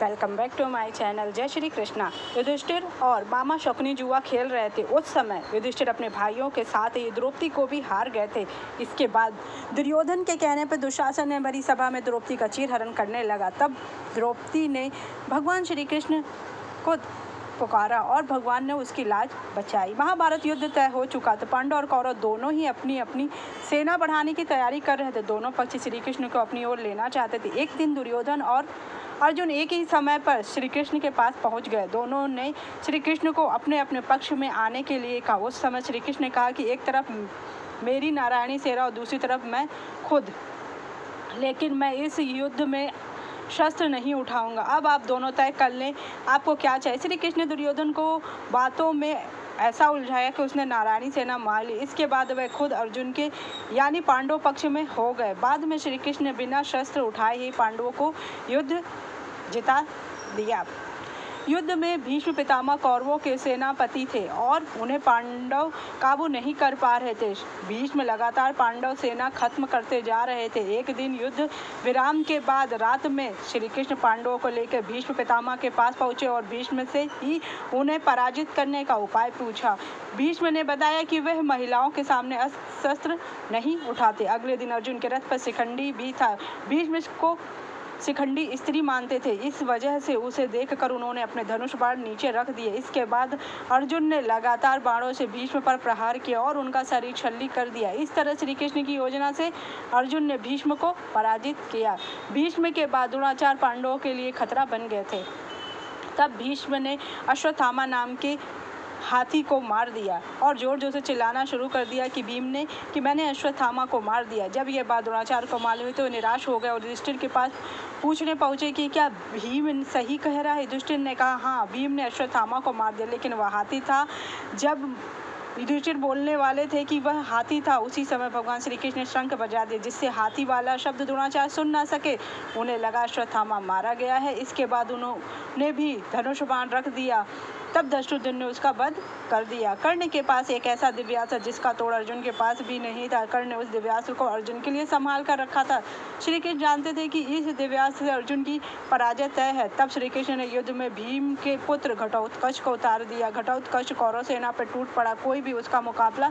Welcome back to my channel. जय श्री कृष्णा। युधिष्ठिर और मामा शकुनी जुआ खेल रहे थे। उस समय युधिष्ठिर अपने भाइयों के साथ ही द्रौपदी को भी हार गए थे। इसके बाद दुर्योधन के कहने पर दुशासन ने बड़ी सभा में द्रौपदी का चीरहरण करने लगा। तब द्रौपदी ने भगवान श्री कृष्ण को पुकारा और भगवान ने उसकी लाज बचाई। महाभारत युद्ध तय हो चुका था। पांडव और कौरव दोनों ही अपनी अपनी सेना बढ़ाने की तैयारी कर रहे थे। दोनों पक्ष श्री कृष्ण को अपनी ओर लेना चाहते थे। एक दिन दुर्योधन और अर्जुन एक ही समय पर श्री कृष्ण के पास पहुंच गए। दोनों ने श्री कृष्ण को अपने अपने पक्ष में आने के लिए कहा। उस समय श्री कृष्ण ने कहा कि एक तरफ मेरी नारायणी सेना और दूसरी तरफ मैं खुद, लेकिन मैं इस युद्ध में शस्त्र नहीं उठाऊंगा। अब आप दोनों तय कर लें आपको क्या चाहिए। श्री कृष्ण ने दुर्योधन को बातों में ऐसा उलझाया कि उसने नारायणी सेना मार ली। इसके बाद वह खुद अर्जुन के यानी पांडव पक्ष में हो गए। बाद में श्री कृष्ण ने बिना शस्त्र उठाए ही पांडवों को युद्ध जिता दिया। युद्ध में भीष्म पितामह कौरवों के सेनापति थे और उन्हें पांडव काबू नहीं कर पा रहे थे। भीष्म लगातार पांडव सेना खत्म करते जा रहे थे। एक दिन युद्ध विराम के बाद रात में श्री कृष्ण पांडवों को लेकर भीष्म पितामह के पास पहुंचे और भीष्म से ही उन्हें पराजित करने का उपाय पूछा। भीष्म ने बताया कि वह महिलाओं के सामने शस्त्र नहीं उठाते। अगले दिन अर्जुन के रथ पर शिखंडी भी था। भीष्म को शिखंडी स्त्री मानते थे, इस वजह से उसे देखकर उन्होंने अपने धनुष बाण नीचे रख दिए। इसके बाद अर्जुन ने लगातार बाणों से भीष्म पर प्रहार किया और उनका शरीर छल्ली कर दिया। इस तरह श्री कृष्ण की योजना से अर्जुन ने भीष्म को पराजित किया। भीष्म के बाद द्रोणाचार्य पांडवों के लिए खतरा बन गए थे। तब भीष्म ने अश्वत्थामा नाम के हाथी को मार दिया और जोर जोर से चिल्लाना शुरू कर दिया कि भीम ने कि मैंने अश्वत्थामा को मार दिया। जब यह बात द्रोणाचार्य को मालूम हुई तो निराश हो गए और युधिष्ठिर के पास पूछने पहुंचे कि क्या भीम सही कह रहा है। युधिष्ठिर ने कहा हाँ, भीम ने अश्वत्थामा को मार दिया, लेकिन वह हाथी था। जब युधिष्ठिर बोलने वाले थे कि वह हाथी था, उसी समय भगवान श्री कृष्ण ने शंख बजा दिया, जिससे हाथी वाला शब्द द्रोणाचार्य सुन ना सके। उन्हें लगा अश्वत्थामा मारा गया है। इसके बाद उन्होंने भी धनुष बाण रख दिया। तब धृष्टद्युम्न ने उसका वध कर दिया। कर्ण के पास एक ऐसा दिव्यास्त्र जिसका तोड़ अर्जुन के पास भी नहीं था। कर्ण ने उस दिव्यास्त्र को अर्जुन के लिए संभाल कर रखा था। श्री कृष्ण जानते थे कि इस दिव्यास्त्र से अर्जुन की पराजय तय है। तब श्री कृष्ण ने युद्ध में भीम के पुत्र घटोत्कच को उतार दिया। घटोत्कच कौरव सेना पर टूट पड़ा, कोई भी उसका मुकाबला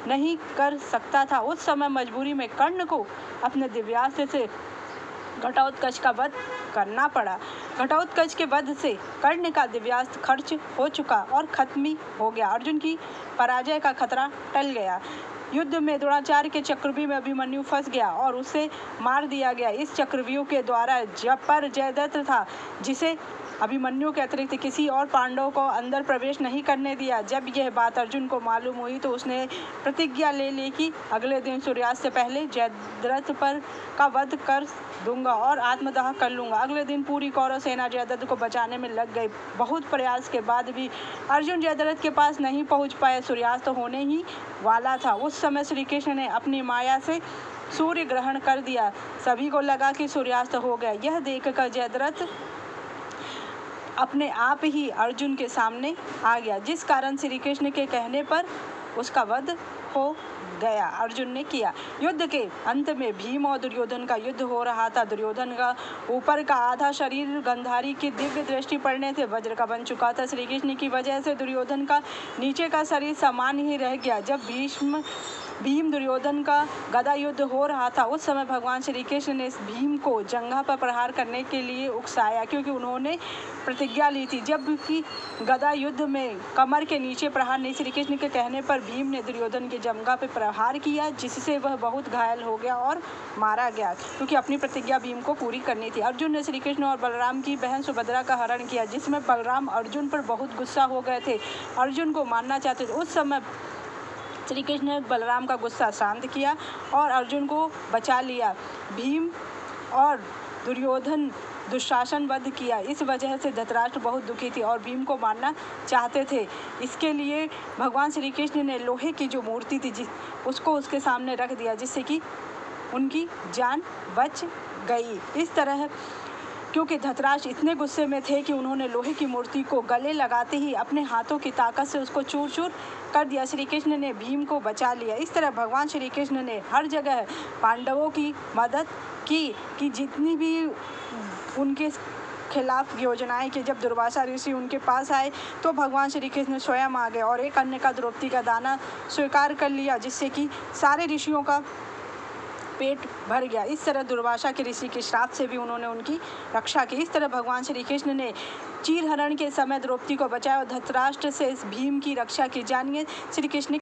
नहीं कर सकता था। उस समय मजबूरी में कर्ण को अपने दिव्यास्त्र से घटोत्कच का वध करना पड़ा। घटोत्कच के वध से कर्ण का दिव्यास्त्र खर्च हो चुका और खत्म ही हो गया। अर्जुन की पराजय का खतरा टल गया। युद्ध में द्रोणाचार्य के चक्रव्यूह में अभिमन्यु फंस गया और उसे मार दिया गया। इस चक्रव्यूह के द्वारा जयद्रथ था, जिसे अभिमन्यु के अतिरिक्त किसी और पांडव को अंदर प्रवेश नहीं करने दिया। जब यह बात अर्जुन को मालूम हुई तो उसने प्रतिज्ञा ले ली कि अगले दिन सूर्यास्त से पहले जयद्रथ पर का वध कर दूंगा और आत्मदाह कर लूंगा। अगले दिन पूरी कौरव सेना जयद्रथ को बचाने में लग गई। बहुत प्रयास के बाद भी अर्जुन जयद्रथ के पास नहीं पहुंच पाए। सूर्यास्त होने ही वाला था। उस समय श्री कृष्ण ने अपनी माया से सूर्य ग्रहण कर दिया। सभी को लगा कि सूर्यास्त हो गया। यह देखकर जयद्रथ अपने आप ही अर्जुन के सामने आ गया, जिस कारण श्री कृष्ण के कहने पर उसका वध हो गया। अर्जुन ने किया। युद्ध के अंत में भीम और दुर्योधन का युद्ध हो रहा था। दुर्योधन का ऊपर का आधा शरीर गंधारी की दिव्य दृष्टि पड़ने से वज्र का बन चुका था। श्री कृष्ण की वजह से दुर्योधन का नीचे का शरीर समान ही रह गया। जब भीम दुर्योधन का गदा युद्ध हो रहा था, उस समय भगवान श्री कृष्ण ने भीम को जंघा पर प्रहार करने के लिए उकसाया, क्योंकि उन्होंने प्रतिज्ञा ली थी। जबकि गदा युद्ध में कमर के नीचे प्रहार नहीं, श्री कृष्ण के कहने पर भीम ने दुर्योधन की जंघा पर प्रहार किया, जिससे वह बहुत घायल हो गया और मारा गया, क्योंकि अपनी प्रतिज्ञा भीम को पूरी करनी थी। अर्जुन ने श्री कृष्ण और बलराम की बहन सुभद्रा का हरण किया, जिसमें बलराम अर्जुन पर बहुत गुस्सा हो गए थे, अर्जुन को मारना चाहते थे। उस समय श्री कृष्ण ने बलराम का गुस्सा शांत किया और अर्जुन को बचा लिया। भीम और दुर्योधन दुशासन वध किया। इस वजह से धृतराष्ट्र बहुत दुखी थी और भीम को मारना चाहते थे। इसके लिए भगवान श्री कृष्ण ने लोहे की जो मूर्ति थी उसको उसके सामने रख दिया, जिससे कि उनकी जान बच गई। इस तरह क्योंकि धृतराष्ट्र इतने गुस्से में थे कि उन्होंने लोहे की मूर्ति को गले लगाते ही अपने हाथों की ताकत से उसको चूर चूर कर दिया। श्री कृष्ण ने भीम को बचा लिया। इस तरह भगवान श्री कृष्ण ने हर जगह पांडवों की मदद की कि जितनी भी उनके खिलाफ योजनाएं की। जब दुर्वासा ऋषि उनके पास आए तो भगवान श्री कृष्ण स्वयं आ गए और एक अन्य का द्रौपदी का दाना स्वीकार कर लिया, जिससे कि सारे ऋषियों का पेट भर गया। इस तरह दुर्वासा के ऋषि के श्राप से भी उन्होंने उनकी रक्षा की। इस तरह भगवान श्री कृष्ण ने चीरहरण के समय द्रौपदी को बचाया और धृतराष्ट्र से भीम की रक्षा की। जानिए श्री कृष्ण